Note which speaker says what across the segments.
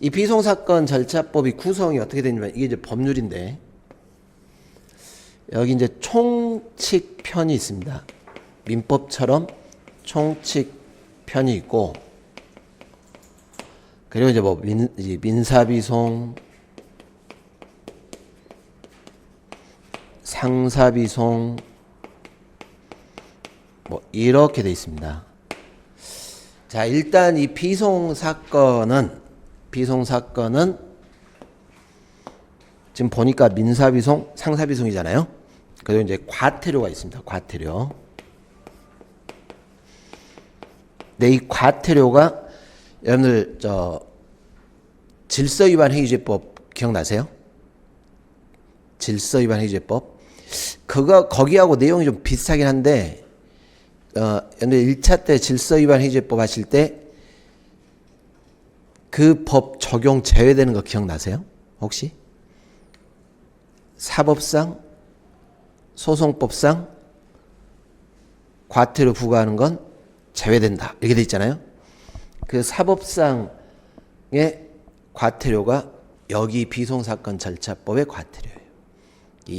Speaker 1: 이 비송사건 절차법이 구성이 어떻게 되냐면 이게 이제 법률인데 여기 이제 총칙편이 있습니다. 민법처럼 총칙편이 있고 그리고 이제 뭐 민사비송, 상사비송 뭐 이렇게 돼 있습니다. 자, 일단 이 비송사건은 지금 보니까 민사비송, 상사비송이잖아요. 그리고 이제 과태료가 있습니다. 과태료. 근데 이 과태료가 여러분들 질서위반 행위죄법 기억나세요? 질서위반 행위죄법. 거기하고 내용이 좀 비슷하긴 한데 여러분들 1차 때 질서위반 행위죄법 하실 때 그 법 적용 제외되는 거 기억나세요? 혹시? 사법상, 소송법상 과태료 부과하는 건 제외된다. 이렇게 돼 있잖아요. 그 사법상의 과태료가 여기 비송사건 절차법의 과태료예요.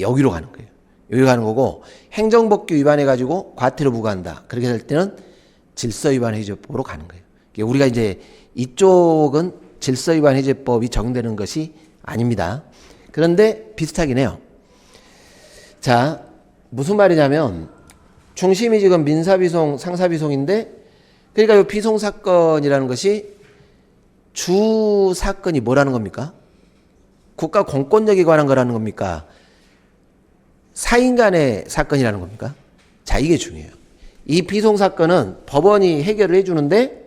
Speaker 1: 여기로 가는 거예요. 여기로 가는 거고 행정법규 위반해가지고 과태료 부과한다. 그렇게 될 때는 질서위반 해제법으로 가는 거예요. 우리가 이제 이쪽은 질서위반 해제법이 적용되는 것이 아닙니다. 그런데 비슷하긴 해요. 자, 무슨 말이냐면 중심이 지금 민사비송, 상사비송인데 그러니까 이 비송사건이라는 것이 주 사건이 뭐라는 겁니까? 국가 공권력에 관한 거라는 겁니까? 사인 간의 사건이라는 겁니까? 자, 이게 중요해요. 이 비송사건은 법원이 해결을 해주는데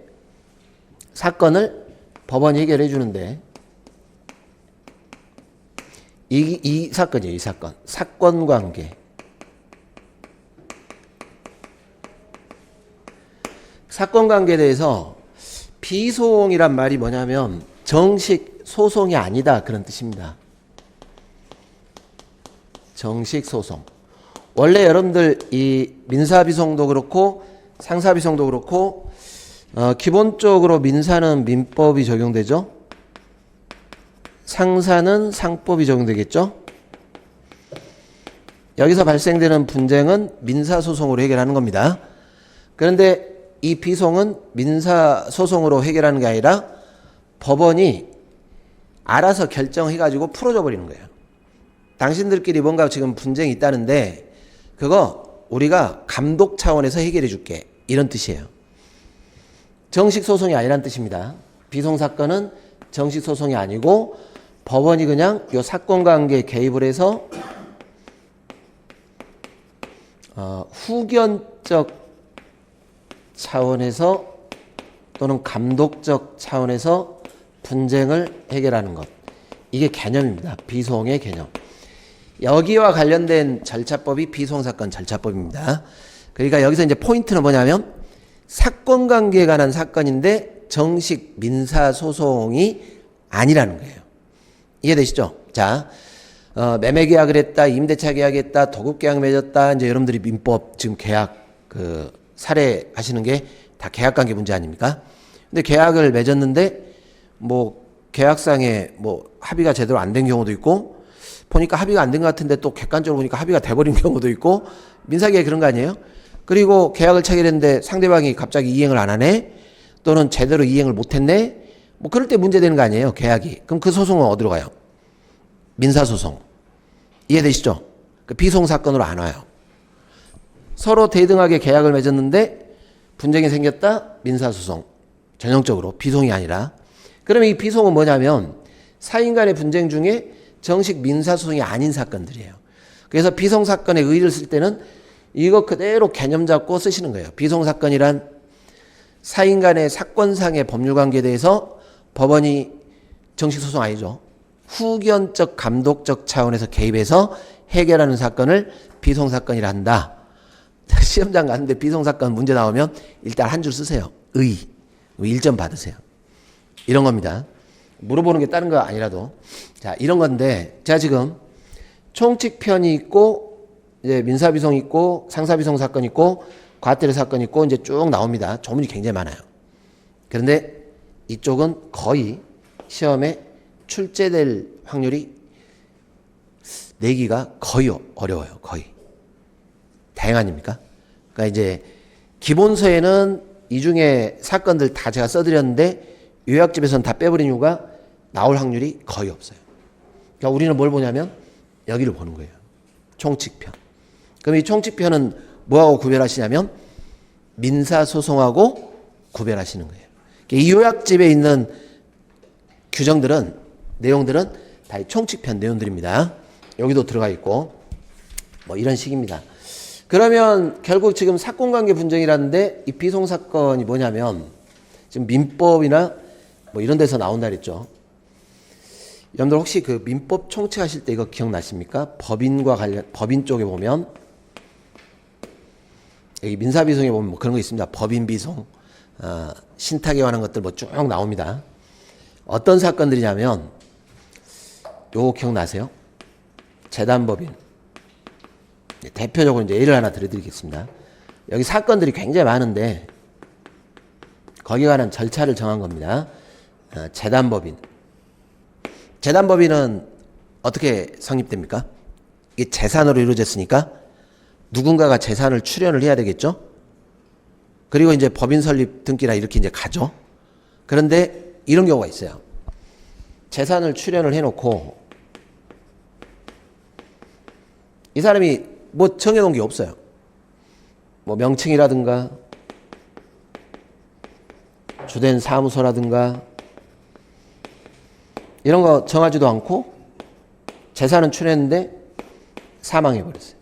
Speaker 1: 사건을 법원이 해결해 주는데 이 사건이에요. 이 사건. 사건관계. 사건관계에 대해서 비송이란 말이 뭐냐면 정식 소송이 아니다. 그런 뜻입니다. 정식 소송. 원래 여러분들 이 민사비송도 그렇고 상사비송도 그렇고 기본적으로 민사는 민법이 적용되죠. 상사는 상법이 적용되겠죠. 여기서 발생되는 분쟁은 민사소송으로 해결하는 겁니다. 그런데 이 비송은 민사소송으로 해결하는 게 아니라 법원이 알아서 결정해가지고 풀어줘 버리는 거예요. 당신들끼리 뭔가 지금 분쟁이 있다는데 그거 우리가 감독 차원에서 해결해 줄게. 이런 뜻이에요. 정식 소송이 아니란 뜻입니다. 비송사건은 정식 소송이 아니고 법원이 그냥 요 사건관계에 개입을 해서 후견적 차원에서 또는 감독적 차원에서 분쟁을 해결하는 것. 이게 개념입니다. 비송의 개념. 여기와 관련된 절차법이 비송사건 절차법입니다. 그러니까 여기서 이제 포인트는 뭐냐면 사건관계에 관한 사건인데 정식 민사소송이 아니라는 거예요. 이해되시죠? 자, 매매계약을 했다, 임대차 계약했다, 도급계약 맺었다. 이제 여러분들이 민법 지금 계약 사례 하시는 게 다 계약관계 문제 아닙니까? 근데 계약을 맺었는데 뭐 계약상에 뭐 합의가 제대로 안 된 경우도 있고 보니까 합의가 안 된 것 같은데 또 객관적으로 보니까 합의가 돼버린 경우도 있고 민사계약 그런 거 아니에요? 그리고 계약을 체결했는데 상대방이 갑자기 이행을 안 하네? 또는 제대로 이행을 못 했네? 뭐 그럴 때 문제되는 거 아니에요, 계약이. 그럼 그 소송은 어디로 가요? 민사소송. 이해되시죠? 그 비송사건으로 안 와요. 서로 대등하게 계약을 맺었는데 분쟁이 생겼다? 민사소송. 전형적으로 비송이 아니라. 그러면 이 비송은 뭐냐면 사인 간의 분쟁 중에 정식 민사소송이 아닌 사건들이에요. 그래서 비송사건에 의의를 쓸 때는 이거 그대로 개념 잡고 쓰시는 거예요. 비송사건이란 사인 간의 사건상의 법률관계에 대해서 법원이 정식 소송 아니죠. 후견적 감독적 차원에서 개입해서 해결하는 사건을 비송사건이라 한다. 시험장 갔는데 비송사건 문제 나오면 일단 한 줄 쓰세요. 1점 받으세요. 이런 겁니다. 물어보는 게 다른 거 아니라도. 자, 이런 건데 제가 지금 총칙편이 있고 이제 민사비송 있고 상사비송 사건 있고 과태료 사건 있고 이제 쭉 나옵니다. 조문이 굉장히 많아요. 그런데 이쪽은 거의 시험에 출제될 확률이 내기가 거의 어려워요. 거의. 다행 아닙니까? 그러니까 이제 기본서에는 이 중에 사건들 다 제가 써드렸는데 요약집에서는 다 빼버린 이유가 나올 확률이 거의 없어요. 그러니까 우리는 뭘 보냐면 여기를 보는 거예요. 총칙편. 그럼 이 총칙편은 뭐하고 구별하시냐면 민사소송하고 구별하시는 거예요. 이 요약집에 있는 규정들은 내용들은 다 총칙편 내용들입니다. 여기도 들어가 있고 뭐 이런 식입니다. 그러면 결국 지금 사건관계 분쟁이라는데 이 비송사건이 뭐냐면 지금 민법이나 뭐 이런 데서 나온다 그랬죠. 여러분들 혹시 그 민법 총칙하실 때 이거 기억나십니까? 법인과 관련 법인 쪽에 보면 여기 민사비송에 보면 뭐 그런 거 있습니다. 법인비송, 신탁에 관한 것들 뭐 쭉 나옵니다. 어떤 사건들이냐면 요거 기억나세요? 재단법인. 대표적으로 이제 예를 하나 들어드리겠습니다. 여기 사건들이 굉장히 많은데 거기에 관한 절차를 정한 겁니다. 재단법인. 재단법인은 어떻게 성립됩니까? 이게 재산으로 이루어졌으니까 누군가가 재산을 출연을 해야 되겠죠? 그리고 이제 법인 설립 등기나 이렇게 이제 가죠. 그런데 이런 경우가 있어요. 재산을 출연을 해놓고 이 사람이 뭐 정해놓은 게 없어요. 뭐 명칭이라든가 주된 사무소라든가 이런 거 정하지도 않고 재산은 출연했는데 사망해버렸어요.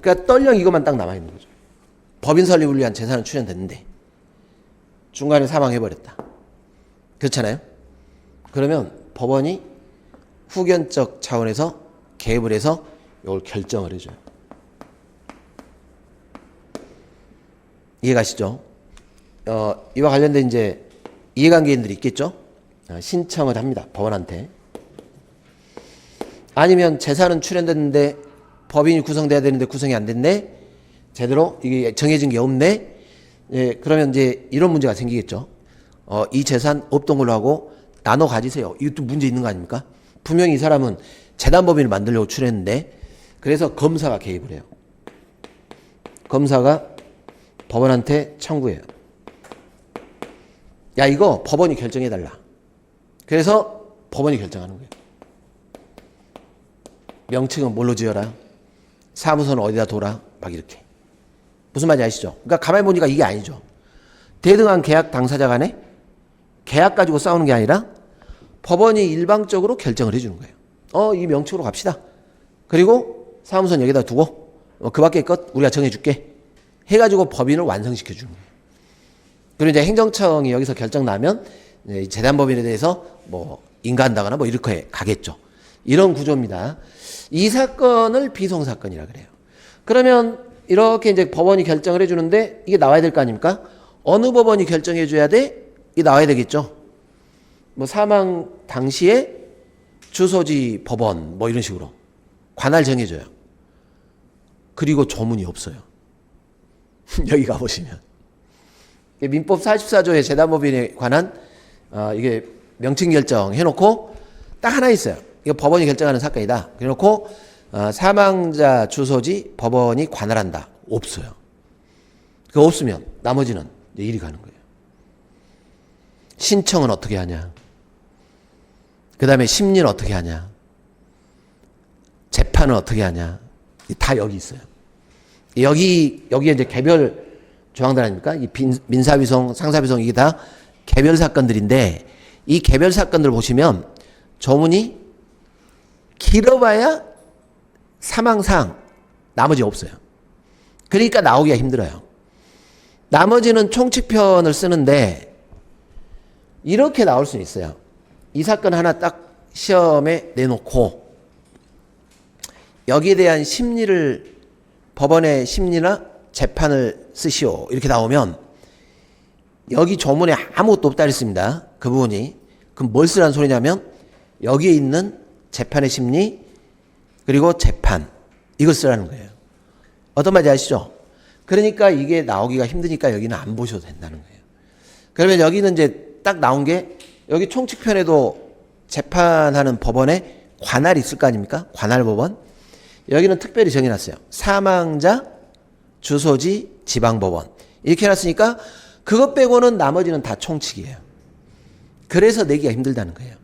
Speaker 1: 그러니까 떨령 이것만 딱 남아있는 거죠. 법인 설립을 위한 재산은 출연됐는데 중간에 사망해버렸다. 그렇잖아요? 그러면 법원이 후견적 차원에서 개입을 해서 이걸 결정을 해줘요. 이해가시죠? 이와 관련된 이제 이해관계인들이 있겠죠? 신청을 합니다. 법원한테. 아니면 재산은 출연됐는데 법인이 구성돼야 되는데 구성이 안 됐네? 제대로 이게 정해진 게 없네? 예, 그러면 이제 이런 문제가 생기겠죠. 이 재산 없던 걸로 하고 나눠 가지세요. 이것도 문제 있는 거 아닙니까? 분명히 이 사람은 재단법인을 만들려고 출연했는데 그래서 검사가 개입을 해요. 검사가 법원한테 청구해요. 야, 이거 법원이 결정해달라. 그래서 법원이 결정하는 거예요. 명칭은 뭘로 지어라? 사무소는 어디다 둬라? 막 이렇게. 무슨 말인지 아시죠? 그러니까 가만히 보니까 이게 아니죠. 대등한 계약 당사자 간에 계약 가지고 싸우는 게 아니라 법원이 일방적으로 결정을 해주는 거예요. 이 명칭으로 갑시다. 그리고 사무소는 여기다 두고 그 밖의 것 우리가 정해줄게. 해가지고 법인을 완성시켜 주는 거예요. 그리고 이제 행정청이 여기서 결정 나면 재단법인에 대해서 뭐 인가한다거나 뭐 이렇게 가겠죠. 이런 구조입니다. 이 사건을 비송사건이라 그래요. 그러면 이렇게 이제 법원이 결정을 해주는데 이게 나와야 될 거 아닙니까? 어느 법원이 결정해줘야 돼? 이게 나와야 되겠죠. 뭐 사망 당시에 주소지 법원 뭐 이런 식으로 관할 정해줘요. 그리고 조문이 없어요. 여기 가보시면 민법 44조의 재단법인에 관한 이게 명칭 결정 해놓고 딱 하나 있어요. 이거 법원이 결정하는 사건이다. 그래놓고 사망자 주소지 법원이 관할한다. 없어요. 그거 없으면 나머지는 일이 가는 거예요. 신청은 어떻게 하냐? 그 다음에 심리는 어떻게 하냐? 재판은 어떻게 하냐? 다 여기 있어요. 여기에 이제 개별 조항들 아닙니까? 이 민사비송, 상사비송 이게 다 개별 사건들인데 이 개별 사건들 보시면 조문이 길어봐야 사망사항 나머지 없어요. 그러니까 나오기가 힘들어요. 나머지는 총칙편을 쓰는데 이렇게 나올 수는 있어요. 이 사건 하나 딱 시험에 내놓고 여기에 대한 심리를 법원의 심리나 재판을 쓰시오 이렇게 나오면 여기 조문에 아무것도 없다 그랬습니다. 그 부분이. 그럼 뭘 쓰라는 소리냐면 여기에 있는 재판의 심리 그리고 재판 이걸 쓰라는 거예요. 어떤 말인지 아시죠? 그러니까 이게 나오기가 힘드니까 여기는 안 보셔도 된다는 거예요. 그러면 여기는 이제 딱 나온 게 여기 총칙편에도 재판하는 법원에 관할이 있을 거 아닙니까? 관할 법원. 여기는 특별히 정해놨어요. 사망자, 주소지, 지방법원. 이렇게 해놨으니까 그것 빼고는 나머지는 다 총칙이에요. 그래서 내기가 힘들다는 거예요.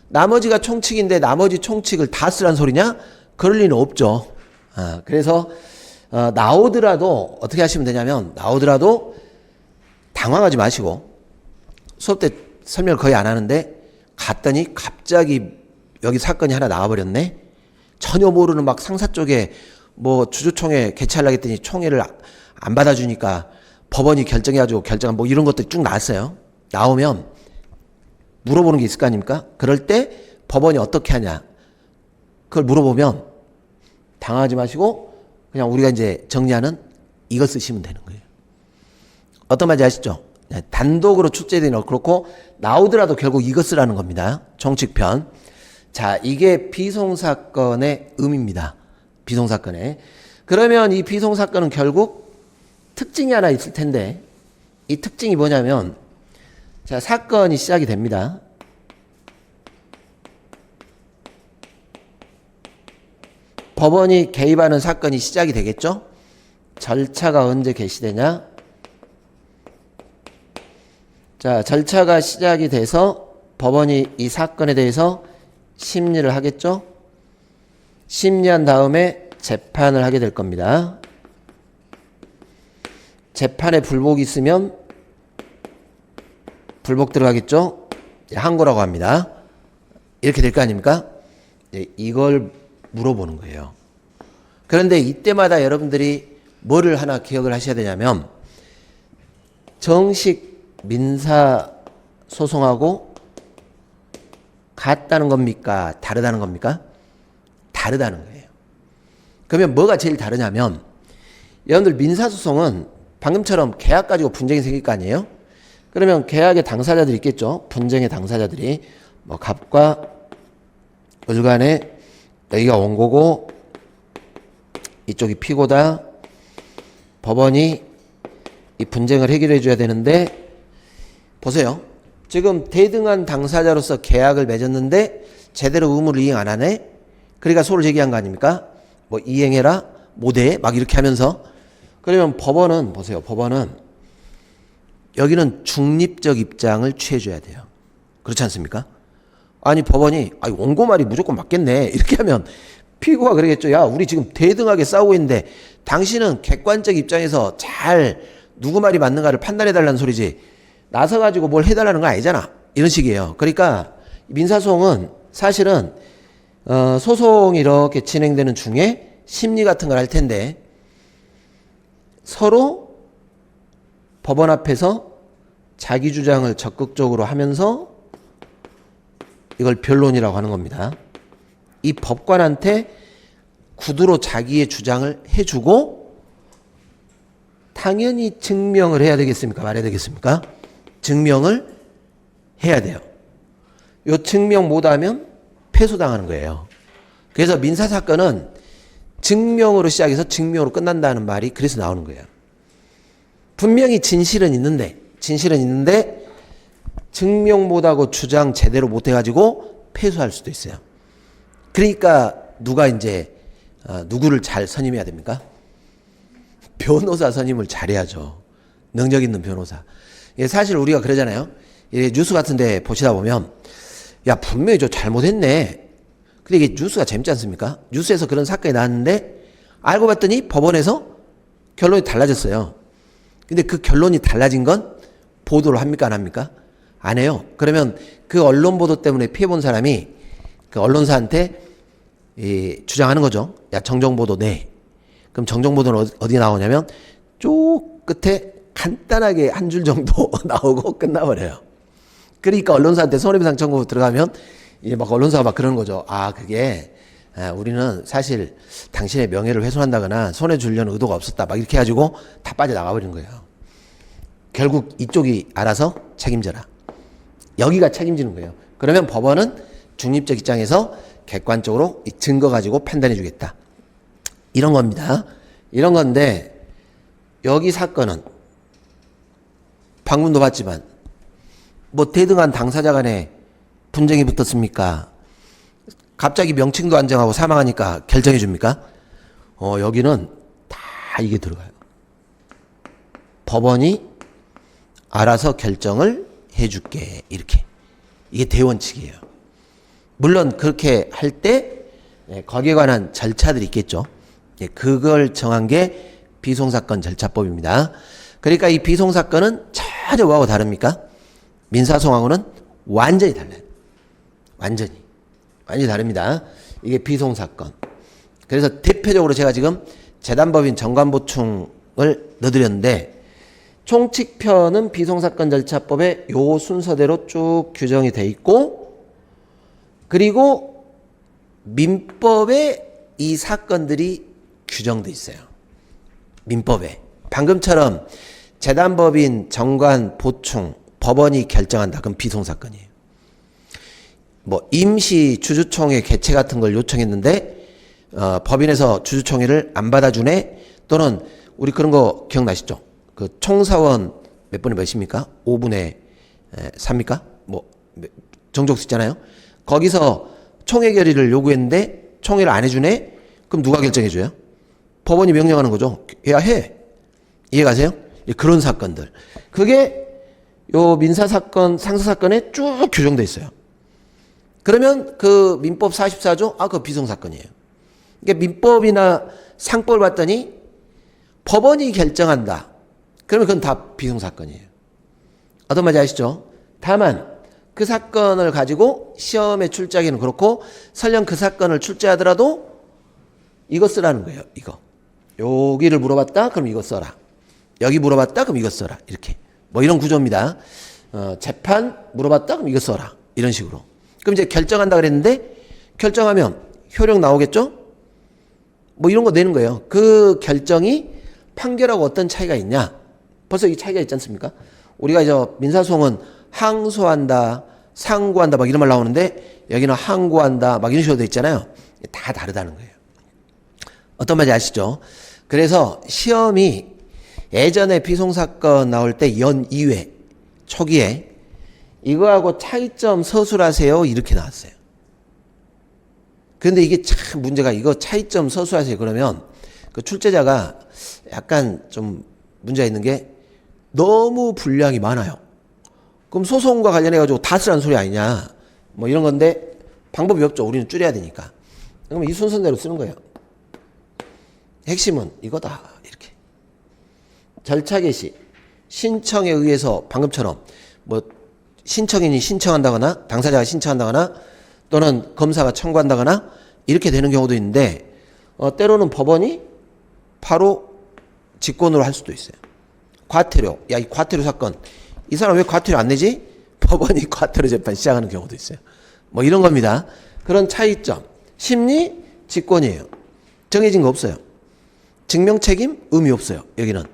Speaker 1: 나머지가 총칙인데 나머지 총칙을 다 쓰란 소리냐? 그럴 리는 없죠. 그래서 나오더라도 어떻게 하시면 되냐면 나오더라도 당황하지 마시고 수업 때 설명을 거의 안 하는데 갔더니 갑자기 여기 사건이 하나 나와버렸네. 전혀 모르는 막 상사 쪽에 뭐 주주총회 개최하려고 했더니 총회를 안 받아주니까 법원이 결정해가지고 결정한 뭐 이런 것들이 쭉 나왔어요. 나오면 물어보는 게 있을 거 아닙니까? 그럴 때 법원이 어떻게 하냐. 그걸 물어보면 당하지 마시고 그냥 우리가 이제 정리하는 이거 쓰시면 되는 거예요. 어떤 말인지 아시죠? 단독으로 출제되는 그렇고 나오더라도 결국 이거 쓰라는 겁니다. 총칙편. 자, 이게 비송사건의 의미입니다. 비송사건에. 그러면 이 비송사건은 결국 특징이 하나 있을 텐데 이 특징이 뭐냐면 자, 사건이 시작이 됩니다. 법원이 개입하는 사건이 시작이 되겠죠? 절차가 언제 개시되냐? 자, 절차가 시작이 돼서 법원이 이 사건에 대해서 심리를 하겠죠? 심리한 다음에 재판을 하게 될 겁니다. 재판에 불복이 있으면 불복 들어가겠죠? 항고라고 합니다. 이렇게 될 거 아닙니까? 이걸 물어보는 거예요. 그런데 이때마다 여러분들이 뭐를 하나 기억을 하셔야 되냐면 정식 민사 소송하고 같다는 겁니까? 다르다는 겁니까? 다르다는 거예요. 그러면 뭐가 제일 다르냐면 여러분들 민사소송은 방금처럼 계약 가지고 분쟁이 생길 거 아니에요? 그러면 계약의 당사자들이 있겠죠. 분쟁의 당사자들이 뭐 갑과 을 간에 여기가 원고고 이쪽이 피고다. 법원이 이 분쟁을 해결해 줘야 되는데 보세요. 지금 대등한 당사자로서 계약을 맺었는데 제대로 의무를 이행 안 하네. 그러니까 소를 제기한 거 아닙니까? 뭐 이행해라, 못해 막 이렇게 하면서 그러면 법원은 보세요. 법원은 여기는 중립적 입장을 취해줘야 돼요. 그렇지 않습니까? 아니 법원이 원고 말이 무조건 맞겠네 이렇게 하면 피고가 그러겠죠. 야 우리 지금 대등하게 싸우고 있는데 당신은 객관적 입장에서 잘 누구 말이 맞는가를 판단해달라는 소리지 나서가지고 뭘 해달라는 건 아니잖아. 이런 식이에요. 그러니까 민사소송은 사실은 소송이 이렇게 진행되는 중에 심리 같은 걸 할 텐데 서로 법원 앞에서 자기 주장을 적극적으로 하면서 이걸 변론이라고 하는 겁니다. 이 법관한테 구두로 자기의 주장을 해주고 당연히 증명을 해야 되겠습니까? 말해야 되겠습니까? 증명을 해야 돼요. 요 증명 못하면 패소당하는 거예요. 그래서 민사사건은 증명으로 시작해서 증명으로 끝난다는 말이 그래서 나오는 거예요. 분명히 진실은 있는데 증명 못하고 주장 제대로 못해가지고 패소할 수도 있어요. 그러니까 누가 이제 누구를 잘 선임해야 됩니까? 변호사 선임을 잘해야죠. 능력 있는 변호사. 사실 우리가 그러잖아요. 뉴스 같은 데 보시다 보면 야 분명히 저 잘못했네. 근데 이게 뉴스가 재밌지 않습니까? 뉴스에서 그런 사건이 나왔는데 알고 봤더니 법원에서 결론이 달라졌어요. 근데 그 결론이 달라진 건 보도를 합니까 안 합니까? 안 해요. 그러면 그 언론 보도 때문에 피해본 사람이 그 언론사한테 주장하는 거죠. 야 정정보도 내. 그럼 정정보도는 어디 나오냐면 쭉 끝에 간단하게 한 줄 정도 나오고 끝나버려요. 그러니까 언론사한테 손해배상 청구 들어가면 이제 막 언론사가 막 그러는 거죠. 그게 우리는 사실 당신의 명예를 훼손한다거나 손해 주려는 의도가 없었다. 막 이렇게 해가지고 다 빠져나가 버리는 거예요. 결국 이쪽이 알아서 책임져라. 여기가 책임지는 거예요. 그러면 법원은 중립적 입장에서 객관적으로 이 증거 가지고 판단해 주겠다. 이런 겁니다. 이런 건데 여기 사건은 방금도 봤지만 뭐 대등한 당사자 간에 분쟁이 붙었습니까? 갑자기 명칭도 안 정하고 사망하니까 결정해 줍니까? 여기는 다 이게 들어가요. 법원이 알아서 결정을 해줄게. 이렇게. 이게 대원칙이에요. 물론 그렇게 할 때 거기에 관한 절차들이 있겠죠. 그걸 정한 게 비송사건 절차법입니다. 그러니까 이 비송사건은 전혀 뭐하고 다릅니까? 민사소송하고는 완전히 달라요. 완전히 다릅니다. 이게 비송사건. 그래서 대표적으로 제가 지금 재단법인 정관보충을 넣어드렸는데 총칙편은 비송사건 절차법에 요 순서대로 쭉 규정이 돼 있고 그리고 민법에 이 사건들이 규정돼 있어요. 민법에. 방금처럼 재단법인 정관 보충 법원이 결정한다. 그럼 비송사건이에요. 뭐 임시 주주총회 개최 같은 걸 요청했는데 법인에서 주주총회를 안 받아주네. 또는 우리 그런 거 기억나시죠? 그 총사원 몇 분의 몇입니까? 5분의 3입니까? 뭐 정족수 있잖아요. 거기서 총회 결의를 요구했는데 총회를 안 해주네? 그럼 누가 결정해줘요? 법원이 명령하는 거죠. 해야 해. 이해가세요? 그런 사건들. 그게 요 민사사건, 상사사건에 쭉 규정돼 있어요. 그러면 그 민법 44조, 그거 비송사건이에요. 그러니까 민법이나 상법을 봤더니 법원이 결정한다. 그러면 그건 다 비송사건이에요. 어떤 말인지 아시죠? 다만 그 사건을 가지고 시험에 출제하기는 그렇고 설령 그 사건을 출제하더라도 이거 쓰라는 거예요. 이거. 여기를 물어봤다? 그럼 이거 써라. 여기 물어봤다? 그럼 이거 써라. 이렇게. 뭐 이런 구조입니다. 재판 물어봤다? 그럼 이거 써라. 이런 식으로. 그럼 이제 결정한다 그랬는데 결정하면 효력 나오겠죠? 뭐 이런 거 내는 거예요. 그 결정이 판결하고 어떤 차이가 있냐? 벌써 이 차이가 있지 않습니까? 우리가 이제 민사소송은 항소한다, 상고한다 막 이런 말 나오는데 여기는 항고한다 막 이런 식으로 돼 있잖아요. 다 다르다는 거예요. 어떤 말인지 아시죠? 그래서 시험이 예전에 비송사건 나올 때 연 2회 초기에 이거하고 차이점 서술하세요 이렇게 나왔어요. 그런데 이게 참 문제가 이거 차이점 서술하세요 그러면 그 출제자가 약간 좀 문제가 있는 게 너무 분량이 많아요. 그럼 소송과 관련해 가지고 다 쓰라는 소리 아니냐 뭐 이런 건데 방법이 없죠. 우리는 줄여야 되니까. 그러면 이 순서대로 쓰는 거예요. 핵심은 이거다 이렇게. 절차 개시 신청에 의해서 방금처럼 뭐 신청인이 신청한다거나 당사자가 신청한다거나 또는 검사가 청구한다거나 이렇게 되는 경우도 있는데 때로는 법원이 바로 직권으로 할 수도 있어요. 과태료. 야, 이 과태료 사건. 이 사람 왜 과태료 안 내지? 법원이 과태료 재판 시작하는 경우도 있어요. 뭐 이런 겁니다. 그런 차이점. 심리, 직권이에요. 정해진 거 없어요. 증명 책임, 의미 없어요. 여기는.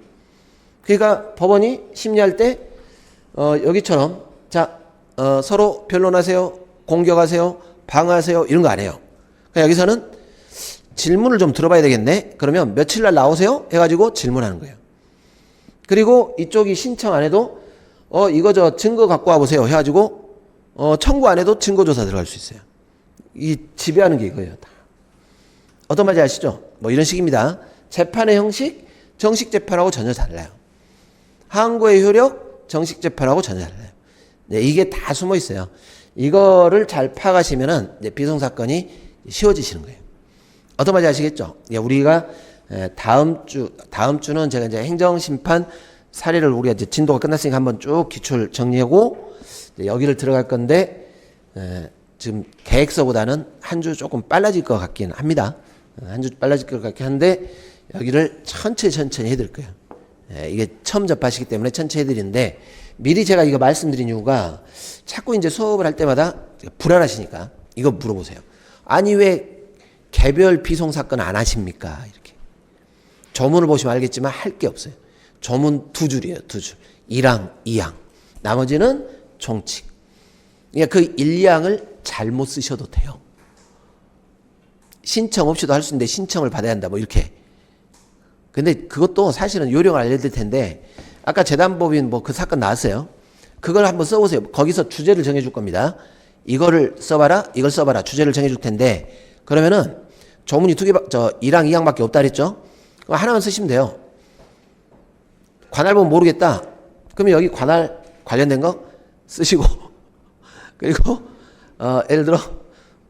Speaker 1: 그러니까 법원이 심리할 때 여기처럼 자 서로 변론하세요. 공격하세요. 방어하세요. 이런 거 안 해요. 그러니까 여기서는 질문을 좀 들어봐야 되겠네. 그러면 며칠 날 나오세요? 해가지고 질문하는 거예요. 그리고 이쪽이 신청 안 해도 이거 저 증거 갖고 와보세요 해가지고 청구 안 해도 증거조사 들어갈 수 있어요. 이 지배하는 게 이거예요. 다. 어떤 말인지 아시죠? 뭐 이런 식입니다. 재판의 형식, 정식 재판하고 전혀 달라요. 항고의 효력, 정식 재판하고 전혀 달라요. 네, 이게 다 숨어 있어요. 이거를 잘 파가시면은 이제 비송사건이 쉬워지시는 거예요. 어떤 말인지 아시겠죠? 우리가 다음 주는 제가 이제 행정심판 사례를 우리가 이제 진도가 끝났으니까 한번 쭉 기출 정리하고 여기를 들어갈 건데 지금 계획서보다는 한 주 조금 빨라질 것 같긴 합니다. 한 주 빨라질 것 같긴 한데 여기를 천천히 해드릴 거예요. 이게 처음 접하시기 때문에 천천히 해드리는데 미리 제가 이거 말씀드린 이유가 자꾸 이제 수업을 할 때마다 불안하시니까 이거 물어보세요. 아니 왜 개별 비송사건 안 하십니까? 이렇게. 조문을 보시면 알겠지만 할 게 없어요. 조문 2줄이에요. 2줄. 1항, 2항. 나머지는 총칙. 그러니까 그 1, 2항을 잘못 쓰셔도 돼요. 신청 없이도 할 수 있는데 신청을 받아야 한다. 뭐 이렇게. 근데 그것도 사실은 요령을 알려드릴 텐데 아까 재단법인 뭐 그 사건 나왔어요. 그걸 한번 써보세요. 거기서 주제를 정해줄 겁니다. 이거를 써봐라, 이걸 써봐라. 주제를 정해줄 텐데, 그러면은 조문이 2랑 2항밖에 없다 그랬죠? 그럼 하나만 쓰시면 돼요. 관할 보면 모르겠다. 그러면 여기 관할 관련된 거 쓰시고, 그리고, 예를 들어,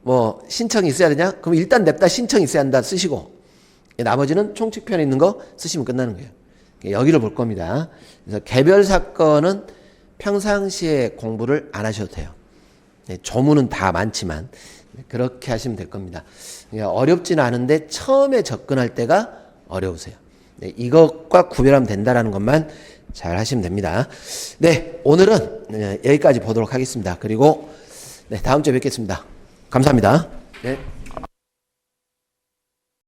Speaker 1: 뭐, 신청이 있어야 되냐? 그럼 일단 냅다 신청이 있어야 한다 쓰시고, 나머지는 총칙편에 있는 거 쓰시면 끝나는 거예요. 여기를 볼 겁니다. 그래서 개별 사건은 평상시에 공부를 안 하셔도 돼요. 조문은 다 많지만 그렇게 하시면 될 겁니다. 어렵지는 않은데 처음에 접근할 때가 어려우세요. 이것과 구별하면 된다라는 것만 잘 하시면 됩니다. 네, 오늘은 여기까지 보도록 하겠습니다. 그리고 다음 주에 뵙겠습니다. 감사합니다. 네.